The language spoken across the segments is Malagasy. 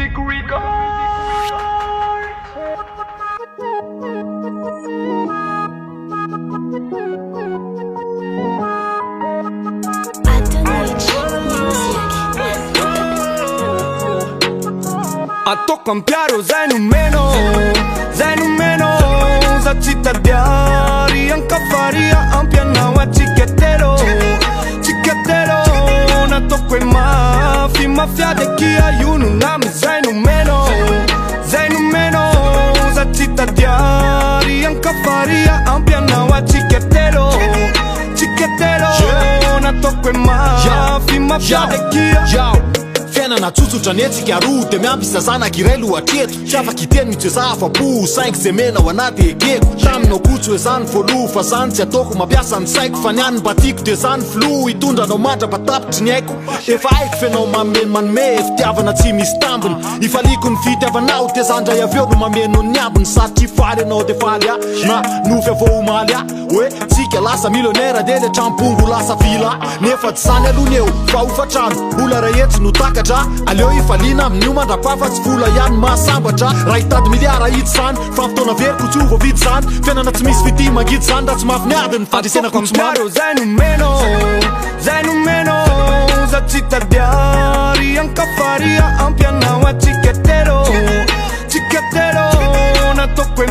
music record. Ataoko ampiaro zay no meno za tsy tadiary ankafaria ampianao atsiketelo nataoko hoe mafiady akia io no namy zay no meno za tsy tadiary ankafaria ampianao atsiketelo nataoko hoe mafiady akia fiainana tsotsotra netsika roa de miampy zazanakiray lohatreto tsy afaka iteny mitseza afa-po 5 semena ao anaty ekeko taminao kotso hoe zany voalo fa zany tsy ataoko mampiasa ny saiko fa ny any mba tiako de zany flo hitondranao mandrapatapitry ny haiko efa haiko fianao manome fitiavana tsy misy tambiny ifaliko ny fitiavanao de zandray aveo no mameno ny ambiny sady tsy faly anao de faly a na nofy avao omaly a hoe tsika lasa milionnaire de le trampongo lasa vila nefa tsy zany alohany eo fa hofatrano ola rahetry no takatra aleo ifalina amin'io mandrapafa tsy vola ihany mahasambatra raha hitady miliara hity zany fa fotoana veriko tsy ova vidy zany fiainana tsy misy fity mangidy zany raha tsy mafy miadiny fandresenako ampiaro zay no meno za tsy tadiary ankafaria ampianao atsiketelo nataoko hoe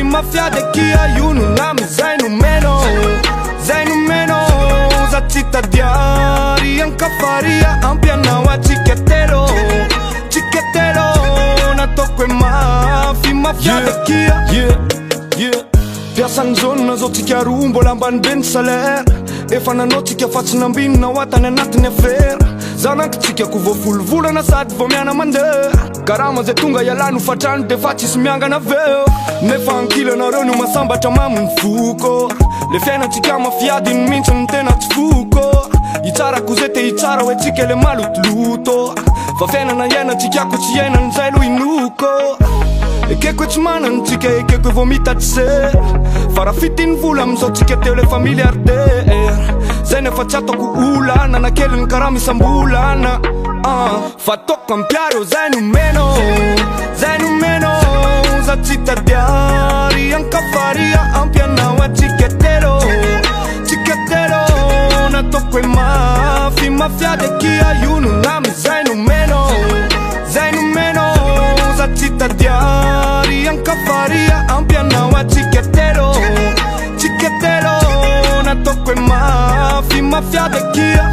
mafiady akia io no namy zay no meno za tsy tadiary ankafaria ampianao atsiketelo nataoko hoe mafiady akia piasany zone zao tsika roa mbola ambany be ny salaire efa nanao tsika fa tsy nambinina ho atany anatiny afera zanaky tsika ko voafolovolana sady vo miana mandeha karama zay tonga ialano fatrano de fa tsisy miangana aveo nefa ankilanareo no masambatra maminy foko le fiainatsika mafiady ny mihitsy ny tena tsy foko itsarako zay te itsara hoe tsika le malotoloto fa fiainana iainatsika ko tsy iainan'izay lo inoko ekeko hoe tsy manany tsika ekeko hoe vo mitatse fa raha fitiny vola amizao tsika teo le familiardaire zay nefa tsy ataoko olana na keliny karaha misambolana fa ataoko ampiaro zay no meno za tsy tadiary ankafaria ampianao atsiketelo nataoko hoe mafiady akia io no namy zay no meno za tsy tadiary ankafaria ampianao atsiketelo nataoko hoe mafiady akia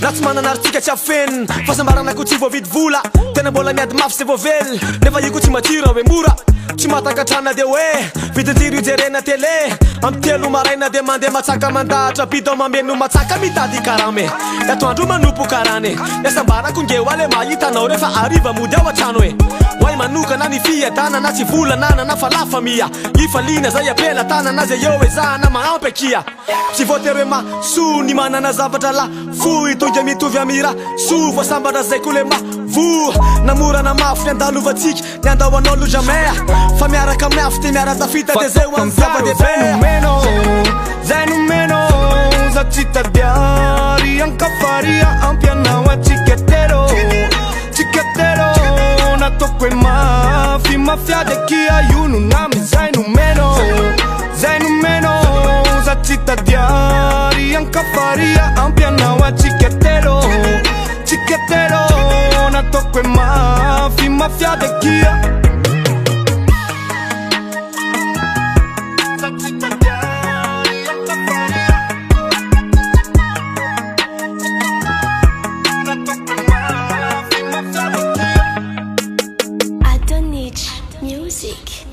raha tsy mananaritsika tsy afenina fahasambarana ko tsy voavidy vola tena mbola miady mafy se voavely nefa io ko tsy matsira hoe mora tsy matakatrana de hoe vidinjiro ijerena tele ampitelo maraina de mandeha matsaka mandahatra bidao mameno matsaka mitady karame atoandro manompo karane iasam-barako ngeo ale mahitanao rehefa ariva mody ao atrano hoe hoay manokana ny fiadanana tsy volanana na falafa mia ifalina zay apela tanana zay eo ezahana mahampy akia tsy voatery hoe maso ny manana zavatra la fo itonga mitovy amira so voasambatra zay ko le mavo namorana mafy ny andalovatsika ny andao anao jamais fa miaraka amin'ny afy te miara-tafita de zay hoany zava-dehibe zay no meno za tsy tadiary ankafaria ampianao atsiketelo nataoko hoe mafiady akia io no namy zay no meno za tsy tadiary ankafaria ampianao atsiketelo nataoko hoe mafiady akia music.